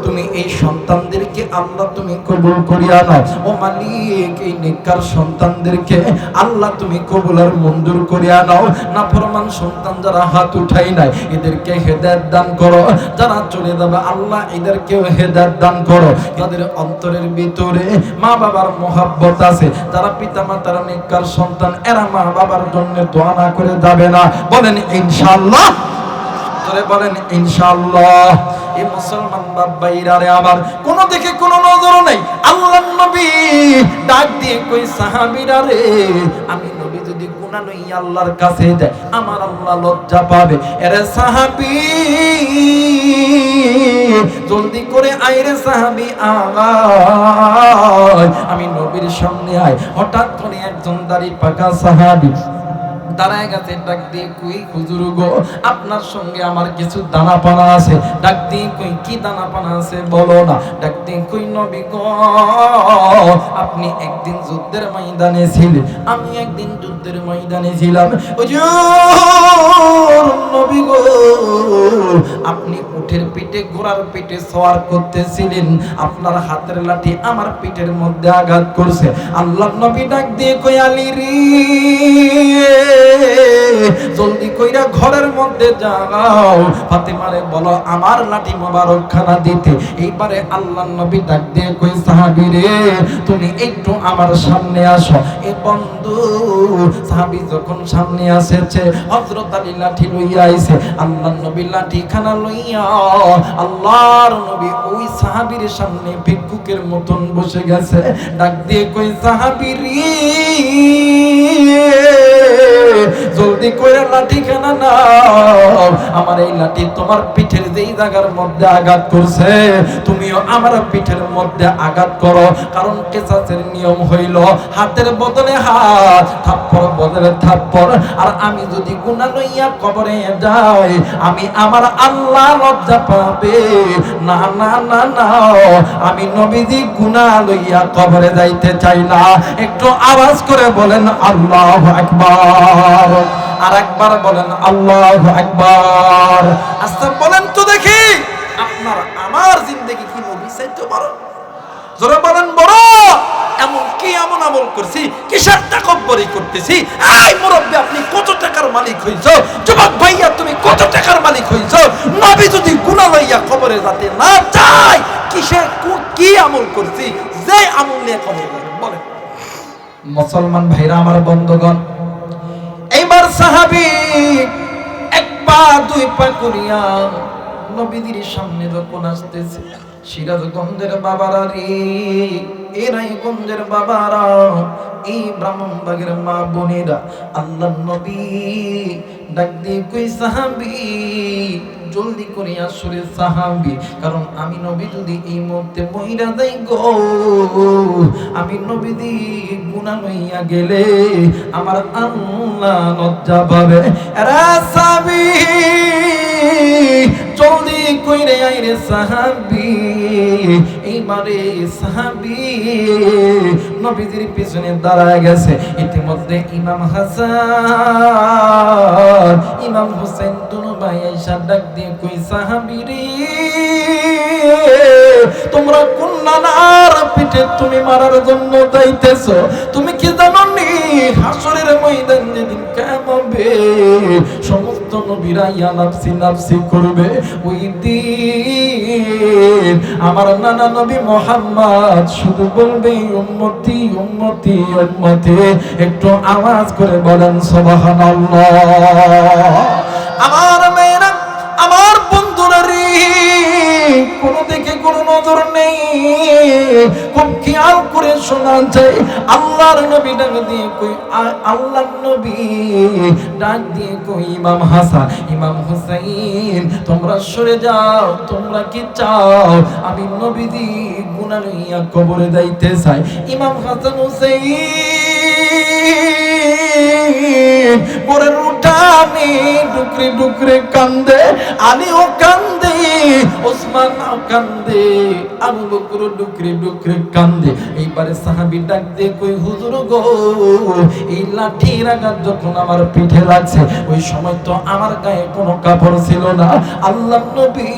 [SPEAKER 1] তুমি এই সন্তানদেরকে আল্লাহ তুমি কবুল করিয়া নাও। ও মালিক এই নেককার সন্তানদেরকে আল্লাহ তুমি কবুল আর মঞ্জুর করিয়া নাও। নাফরমান সন্তান যারা হাত উঠাই নাই এদেরকে হেদায়েত দান করো, যারা চলে যাবে আল্লাহ এদেরকেও হেদায়েত দান করো। যাদের অন্তরের ভিতরে মা বাবার মুহাব্বত আছে, যারা পিতামাতার নেককার সন্তান, এরা মা বাবার জন্য দোয়া না করে যাবে না। বলেন ইনশাআল্লাহ, বলেন ইনশাআল্লাহ। এই মুসলমান বাবাইরা রে আমার কোন দিকে কোন নজর নাই। আল্লাহর নবী ডাক দিয়ে কই সাহাবীরা রে আমি নবী যদি গুনাহ লই আল্লাহর কাছে যায় আমার আল্লাহ লজ্জা পাবে। এরে সাহাবী জলদি করে আয় রে সাহাবী আয়, আমি নবীর সামনে আয়। হঠাৎ করে একজন দাড়ি পাকা সাহাবী দাঁড়ায় গেছে। ডাক দিয়ে কই হুজুর গো আপনার সঙ্গে আমার কিছু দানা পানা আছে। ডাক দিয়ে কই কি দানা পানা আছে বলো না। ডাক দিয়ে কই নবী গো আপনি একদিন যুদ্ধের ময়দানে ছিলেন, আমি একদিন যুদ্ধের ময়দানে ছিলাম। হুজুর নবী গো আপনি উটের পিঠে ঘোড়ার পিঠে সওয়ার করতেছিলেন, আপনার হাতের লাঠি আমার পিঠের মধ্যে আঘাত করছে। আল্লাহর নবী ডাক দিয়ে কই আলী রে জলদি কইরা ঘরের মধ্যে যাও, ফাতেমারে বলো আমার লাঠি মোবারক খানা দিতে। এইবারে আল্লাহর নবী ডাক দিয়ে কই সাহাবী রে তুমি একটু আমার সামনে আসো। এ বন্ধু সাহাবী যখন সামনে আসেছে হযরত আলী লাঠি লইয়া আইছে। আল্লাহর নবী লাঠি খানা লইয়া আল্লাহর নবী ওই সাহাবীর সামনে ভিক্ষুকের মতন বসে গেছে। ডাক দিয়ে কই সাহাবী রে জলদি করে লাঠি খানা নাও, আমার এই লাঠি তোমার পিঠের যেই জায়গার মধ্যে আঘাত করছে তুমিও আমার পিঠের মধ্যে আঘাত করো। কারণ কিসাসের নিয়ম হইল হাতের বদলে হাত, থাপ্পড় বদলে থাপ্পড়। আর আমি যদি গুনাহ লইয়া কবরে যাই আমি আমার আল্লাহ লজ্জা পাবে না, না না না, আমি নবীজি গুনাহ লইয়া কবরে যাইতে চাই না। একটু আওয়াজ করে বলেন আল্লাহু আকবার, আর একবার বলেন আল্লাহু আকবার। আস্তে বলেন তো দেখি আপনার আমার জিন্দেগি কি নবী চাইতে বড়? জোরে বলেন বড়। এমন কি এমন আমল করছি, কিসের তাকব্বরি করতেছি? এই মুরব্বি আপনি কত টাকার মালিক হইছো? যুবক ভাইয়া তুমি কত টাকার মালিক হইছো? নবী যদি গুনাহ লইয়া কবরে যেতে না চায় কিসের কি আমল করছি যে আমল নিয়ে কবরে যাবেন বলেন? মুসলমান ভাইরা আমার বন্ধুগণ, এইবার সাহাবী এক পা দুই পা করিয়া নবীজির সামনে যখন আসতেছে, সিরাজগঞ্জের বাবারা রে, এরাই গঞ্জের বাবারা, এই ব্রাহ্মণবাগের মা বোনেরা, আল্লাহ নবী ডাক দিয়ে কই সাহাবী জলদি করে আসরে সাহাবী, কারণ আমি নবী যদি এই মুহূর্তে মইরা যাই গো, আমি নবীজি গুনাহ লইয়া গেলে আমার আল্লাহ লজ্জা পাবে। এরা সাহাবী জলদি কইরে আইরে সাহাবী। এইবারে সাহাবী নবীজির পিছনে দাঁড়ায় গেছে। ইতিমধ্যে ইমাম হাসান ইমাম হোসেন দুনো ভাই আইসা ডাক দিয়ে কই সাহাবী রে, তোমরা কোন নানার পিঠে তুমি মারার জন্য যাইতেছো? তুমি কি জানো নি হাসরের ময়দান যেদিন কিয়ামত হবে সমস্ত নবীরা ইয়া নাফসি নাফসি করবে। ওই দিন আমার নানা নবী মুহাম্মদ শুধু বলবে উম্মতি উম্মতি উম্মতি। একটু আওয়াজ করে বলেন সুবহানাল্লাহ। আমার মেয়েরা, আমার বন্ধুরা রে, কোনো দিকে কোনো নজর নেই, খুব খেয়াল করে শোনা যায়। আল্লাহর নবী ডাক দিয়ে কই, আল্লাহর নবী ডাক দিয়ে কই ইমাম হাসান ইমাম হুসাইন তোমরা সরে যাও। তোমরা কি চাও আমি নবীজি গুনাহ লইয়া কবরে যাইতে চাই? ইমাম হাসান হুসাইন পরে উঠানে ডুকরে ডুকরে কান্দে, আলীও কান্দে, ওসমানও কান্দে, আবু বকর ডুকরে ডুকরে কান্দে। এইবারে সাহাবী ডাক দিয়ে কই হুজুর গো, এই লাঠির আঘাত যখন আমার পিঠে লাগছে ওই সময় তো আমার গায়ে কোনো কাপড় ছিল না। আল্লাহর নবী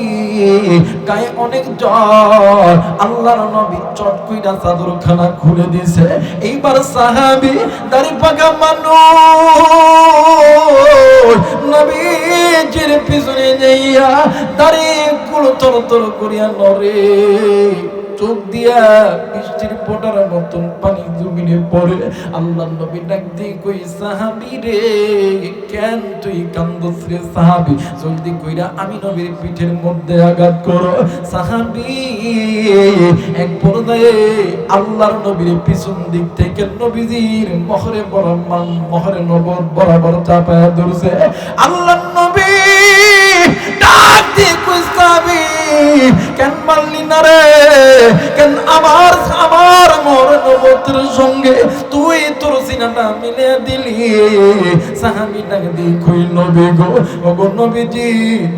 [SPEAKER 1] গায়ে অনেক জ্বর, আল্লাহর নবী চট কইরা চাদরখানা খুলে দিয়েছে। এইবার সাহাবী দাড়ি পাকা মানুষ নবীজির পিছনে যাইয়া দাড়ি গুলো তর তর করিয়া নড়ে, চোখ দিয়া বৃষ্টির ফোঁটার মতন পানি জমিনে পড়ে। আল্লাহর নবী ডাক দিয়ে কই সাহাবী রে, কেন তুই কান্দছ রে সাহাবী? জলদি কইরা আমি নবীর পিঠের মধ্যে আঘাত করো। সাহাবী এক পর্যায়ে আল্লাহর নবীর পিছন দিক থেকে নবীজির মহরে নবত বরাবর চাপায়া ধরছে। আল্লাহর নবী ডাক দিয়ে কই সাহাবী কেন মারলি না রে? কেন আমার মহরে নবতের সঙ্গে তুই তোর সিনাটা মিলিয়ে দিলি? সাহাবী ডাক দিয়ে কই নবী গো, ওগো নবীজি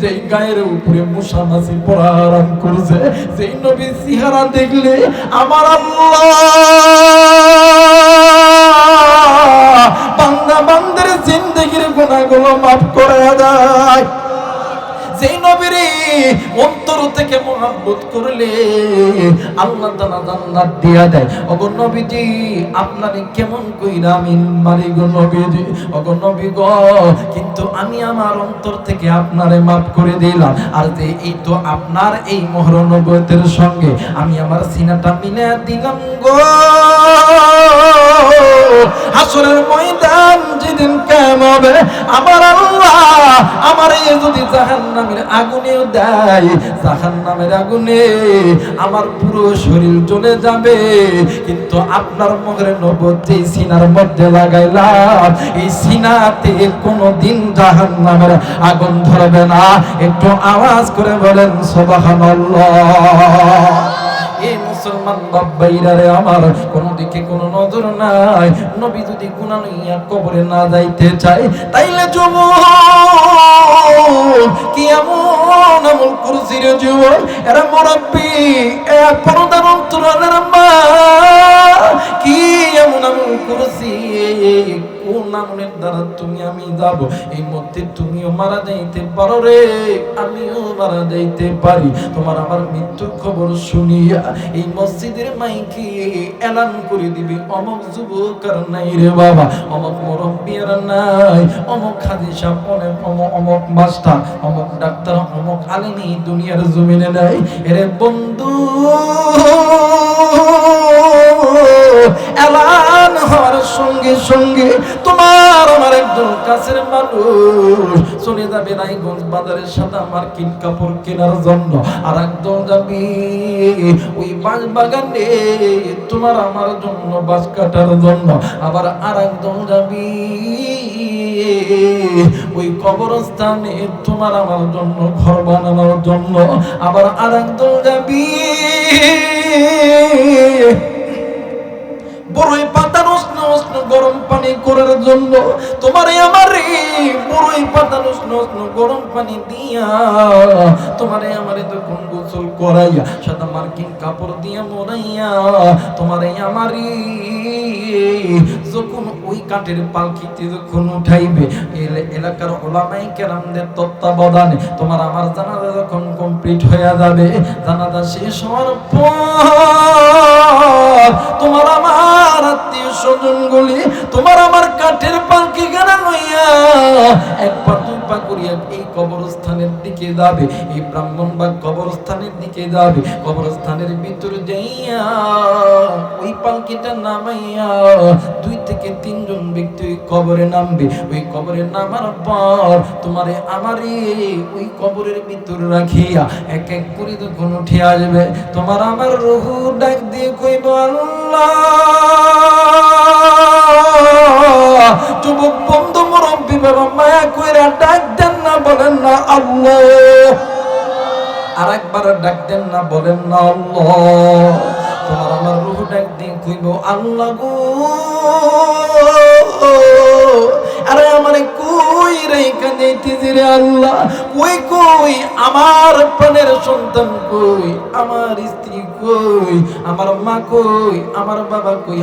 [SPEAKER 1] যেই গায়ের উপরে মশা মাছি পড়া আরাম করছে, সেই নবী চেহারা দেখলে আমার আল্লাহ বান্দা বান্দার জিন্দেগির গুনাহগুলো মাফ করে দেয়। যেই নবীর অন্তর থেকে মহব্বত করলে আল্লাহ তাআলা জান্নাত দিয়া দেয়। ওগো নবীজি আপনারে কেমন কইরা আমি মারি গো নবীজি, ওগো নবী গো, কিন্তু আমি আমার অন্তর থেকে আপনারে মাফ করে দিলাম। আর যে এই তো আপনার এই মোহর নবুয়তের সঙ্গে আমি আমার সিনাটা মিলে দিলাম গো। হাসরের ময়দান যেদিন কিয়ামত হবে আমার আল্লাহ আমারে যদি জাহান্নামের আগুনেও দেয়, জাহান্নামের আগুনে আমার পুরো শরীর জ্বলে যাবে, কিন্তু আপনার মুখের নবুয়ত যেই সিনার মধ্যে লাগাইলাম, এই সিনাতে কোনোদিন জাহান্নামের আগুন ধরবে না। একটু আওয়াজ করে বলেন সুবহানাল্লাহ। এই মুসলমান বাবাইরা রে আমার, কোন দিকে কোন নজর নাই। নবী যদি গুনাহ লইয়া কবরে না যাইতে চায়, তাইলে যুবক কি এমন আমল করছি রে যুবক, এরা মুরব্বি, এরা পর্দার অন্তরালের মা, কি এমন আমল করছি, কোন আমলের দ্বারা তুমি আমি যাব, এই মধ্যে তুমিও মারা যাইতে পারো রে, আমিও মারা যাইতে পারি। তোমার আমার মৃত্যুর খবর শুনিয়া এই মসজিদের মাইকে এলান করে দিবি, অমক যুবক আর নাই রে বাবা, অমক মুরব্বি আর নাই, অমক হাজি সাহেব, অমক মাস্টার, অমক ডাক্তার, অমক আলেমী দুনিয়ার জমিনে নাই। এরে বন্ধু, এলান হওয়ার সঙ্গে সঙ্গে তোমার আমার একজন কাছের মানুষ চলে যাবে রায়গঞ্জ বাজারের সাদা মার্কিন কাপড় কেনার জন্য, আর একদম যাবি ওই বাঁশ বাগানে তোমার আমার জন্য বাঁশ কাটার জন্য, আবার আর একদম যাবি ওই কবরস্থানে তোমার আমার জন্য ঘর বানানোর জন্য, আবার আর একদম যাবি বড়ই পাতা উষ্ণ উষ্ণ গরম পানি করার জন্য। তোমারে আমারে বড়ই পাতা উষ্ণ উষ্ণ গরম পানি দিয়া তোমারে আমারে যখন গোসল করাইয়া সাদা মার্কিন কাপড় দিয়া মোড়াইয়া তোমারে আমারে যখন ওই কাঠের পালকিতে যখন উঠাইবে, এলাকার ওলামায়ে কেরামদের তত্ত্বাবধানে তোমার আমার জানাজা যখন কমপ্লিট হয়ে যাবে, জানাজা শেষ হওয়ার পর তোমার আমার আত্মীয় স্বজন গুলি তোমার আমার কাঠের পালকি গানা লইয়া এক পা দুই পা করিয়া এই কবরস্থানের দিকে যাবে, এই ব্রাহ্মণবাগ কবরস্থানের দিকে যাবে। কবরস্থানের ভিতরে যাইয়া ওই পালকিটা নামাইয়া 2 থেকে 3 জন ব্যক্তি ওই কবরে নামবে। ওই কবরে নামার পর তোমারে আমারে ওই কবরের ভিতরে রাখিয়া এক এক করে যখন উঠে আসবে, তোমার আমার রূহ ডাক দিয়ে কইব আল্লাহ। যুবক বন্ধু মুরব্বি বাবা মায়া কইরা ডাক দেন না, বলেন না আল্লাহ। আর একবার ডাক দেন না, বলেন না আল্লাহ। তোমার আমার রূহ ডাক দিয়ে কইব আল্লাহ গো, আরে আমারে কই রেখা যাইতেছি রে আল্লাহ, কই কই আমার প্রাণের সন্তান কই, আমার স্ত্রী কই, আমার মা কই, আমার বাবা কই,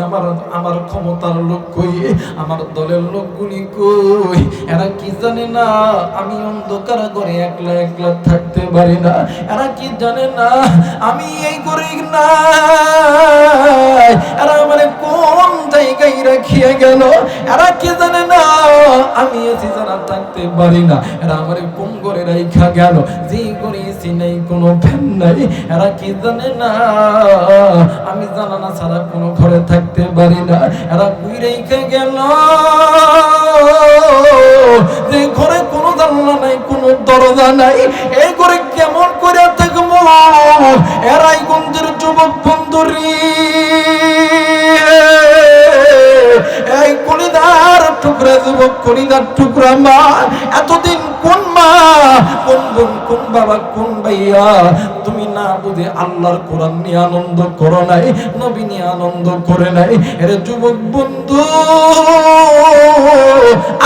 [SPEAKER 1] আমার ক্ষমতার লোক কই, আমার দলের লোকগুলি কই। এরা কি জানে না আমি অন্ধকার ঘরে একলা একলা থাকতে পারি না? এরা কি জানে না আমি এই ঘরে না, এরা আমারে কোন জায়গায় রাখিয়া গেল? এরা কি জানে না আমি এসি যারা থাকতে পারি না, এরা আমারে কোন ঘরে রাখা গেল, যে ঘরে এসি নাই, কোনো ফ্যান নাই। এরা কি জানে না আমি জানালা ছাড়া কোনো ঘরে থাকতে পারি না। এরা কই রেখে গেল যে ঘরে কোনো জানলা নাই, কোনো দরজা নাই, এই ঘরে কেমন করে থাকবো? এরাই গঞ্জের যুবক বন্ধুরি, এই কলিদার টুকরা যুবক, কলিদার টুকরা মা, এতদিন কোন মা, কোন বোন, কোন বাবা, কোন ভাইয়া তুমি না বুঝে আল্লাহর কোরআন নিয়ে আনন্দ করো নাই, নবী নিয়ে আনন্দ করে নাই? এর যুবক বন্ধু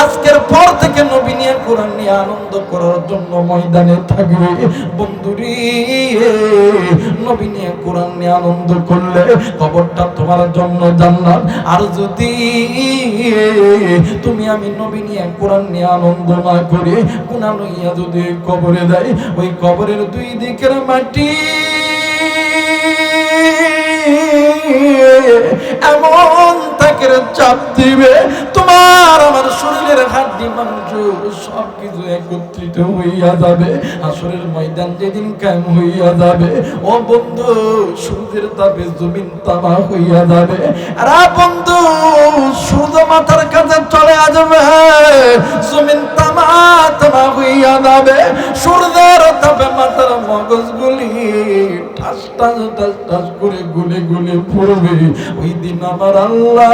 [SPEAKER 1] আজকের পর থেকে নবী নিয়ে কোরআন নিয়ে আনন্দ করার জন্য ময়দানে থাকবে বন্ধুরি। নবী নিয়ে কোরআন নিয়ে আনন্দ করলে কবরটা তোমার জন্য জান্নাত। আর যদি তুমি আমি নবী নিয়ে কোরআন নিয়ে আনন্দ না করে গুনাহ লইয়া যদি কবরে যাই, ওই কবরের 2 দিকের মাটি এমন তাকে চাপ দিবে, তোমার আমার শরীরের হাড্ডি মাংস সবকিছু একত্রিত হইয়া যাবে। আসরের ময়দান যেদিন কায়েম হইয়া যাবে, ও বন্ধু সূর্যের তাপে জমিন তামা হইয়া যাবে। আর বন্ধু সূর্য মাথার কাছে চলে আসবে, জমিন তামা তামা হইয়া যাবে, সূর্যের তাপে মাথার মগজগুলি ঠাস ঠাস ঠাস ঠাস করে গুলে গুলে পড়বে। ওই দিন আমার আল্লাহ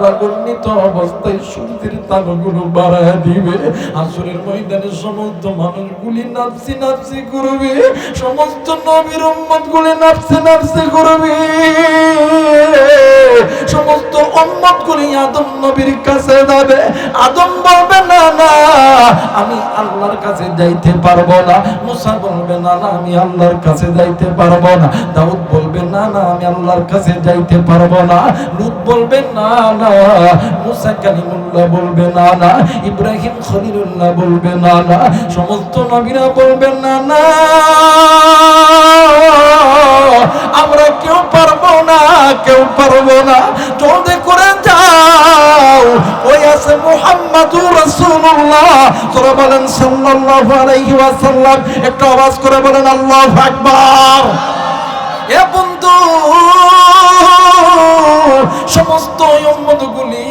[SPEAKER 1] রাগান্বিত অবস্থায় সূর্যের তাপগুলো বাড়ায় দিবে। আসরের ময়দানে সমস্ত মানুষগুলি নাফসি নাফসি করবে, সমস্ত নবীর উম্মতগুলি নাফসি নাফসি করবে। সমস্ত উম্মতগুলি আদম নবীর কাছে যাবে। আদম বলবে না না আমি আল্লাহর কাছে যাইতে পারবো না। মুসা বলবে না না আমি আল্লাহর কাছে যাইতে পারবো না। দাউদ বলবে না না আমি আল্লাহর কাছে যাইতে পারবো না। লূত বলবে না না। মুসা কালিমুল্লাহ বলবে না না। ইব্রাহিম খলিলুল্লাহ বলবে না না। সমস্ত নবীরা বলবে না না আমরা কেউ পারবো না, কেউ পারবো না। জলদি করে যাও, ওই আছে মুহাম্মাদুর রাসূলুল্লাহ, যারা বলেন সাল্লাল্লাহু আলাইহি ওয়াসাল্লাম। একটু আওয়াজ করে বলেন আল্লাহু আকবার। এ বন্ধু, সমস্ত উম্মতগুলি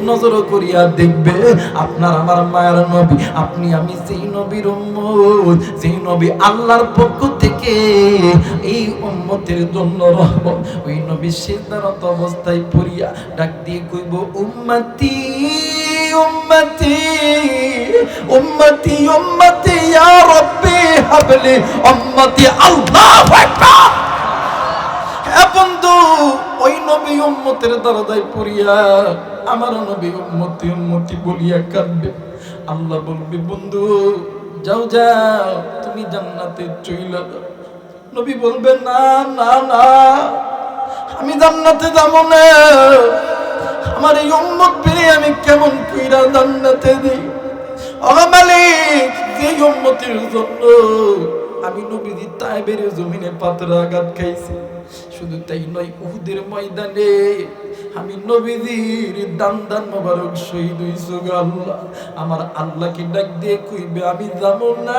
[SPEAKER 1] নজর করিয়া দেখবে আপনার আমার মায়ের নবী, আপনি আমি সেই নবীর উম্মত, সেই নবী আল্লাহর পক্ষ থেকে এই উম্মতের জন্য রহমত। ওই নবী সিজদারত অবস্থায় পড়িয়া ডাক দিয়ে কইব উম্মতি উম্মতি উম্মতি উম্মতি ইয়া রাব্বি হাবলি উম্মতি। আল্লাহু আকবার। হে বন্ধু, ওই নবী উম্মতের দরজায় পড়িয়া আমার নবী উম্মতি উম্মতি বলিয়া কাঁদবে। আল্লাহ বলবে বন্ধু যাও যাও তুমি জান্নাতে চইলা যাও। নবী বলবে না না না আমি জান্নাতে যাব না। আমার এই উম্মত পেলে আমি কেমন কইরা জান্নাতে দিই? ও মালিক, এই উম্মতের জন্য আমি নবীজি তায়েবের জমিনে পাথর আঘাত খাইছি। শুধু তাই নয়, উহুদের ময়দানে আমি নবীজির দান দান মোবারক শহীদ হইছো গো আল্লাহ। আমার আল্লাহকে ডাক দিয়ে কইবে আমি যাব না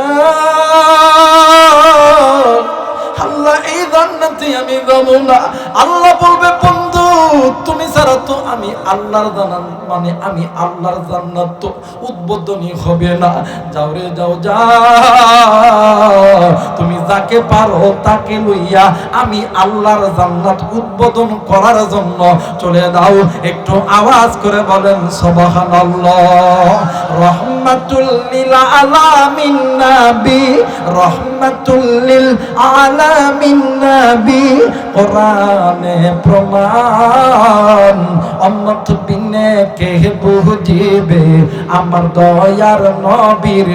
[SPEAKER 1] আল্লাহ, এই জান্নাতে আমি যাব না। আল্লাহ বলবে বন্ধু তুমি ছাড়া তো আমি আল্লাহর জান্নাত, মানে আমি আল্লাহর জান্নাত তো উদ্বোধনী হবে না। যাও রে যাও যাও, তুমি যাকে পারো তাকে লইয়া আমি আল্লাহর জান্নাত উদ্বোধন করার জন্য চলে দাও। একটু আওয়াজ করে বলেন সুবহানাল্লাহ। রহমাতুল লিল আলামিন নবী, রহমাতুল লিল আলামিন নবী, কোরআনে প্রমাণ উম্মত বিনে কে বুঝিবে আমার দয়ার নবীর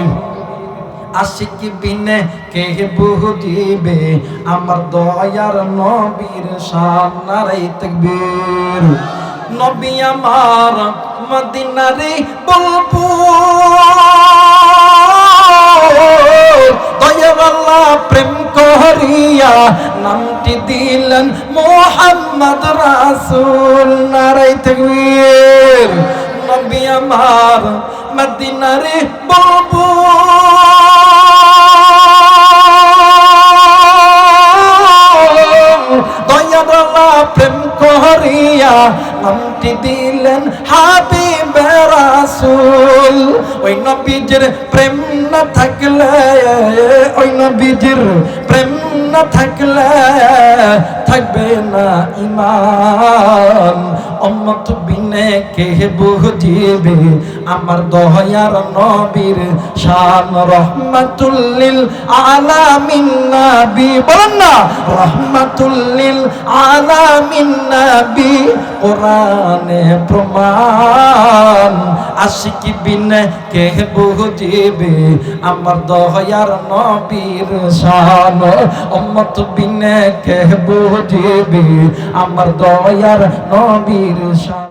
[SPEAKER 1] আশিক বিনে কে বুঝিবে আমার দয়ার নবীর শান। নারে তাকবীর। নবী আমার মদিনারে বুলবুল, দয়ার আল্লাহ প্রেম করিয়া নামটি দিলেন মুহাম্মদ রাসূল। নারে তাকবীর। নবী আমার মদিনারে বুলবুল, দয়ার আল্লাহ প্রেম করিয়া নামটি দিলেন হাবিবে রাসূল। ওই নবীজির প্রেম না থাকলে, ওই নবীজির প্রেম না থাকলে থাকবে না ঈমান। উম্মত বিনে কে বুঝিবে আমার দয়ার নবীর শান। রহমাতুল লিল আলামিন নবী, বলেন না রহমাতুল লিল আলামিন নবী, কোরআনে প্রমাণ আশিক বিনে কে বুঝিবে আমার দয়ার নবীর শান। উম্মত বিনে কে বুঝিবে আমার দয়ার নবীর শান।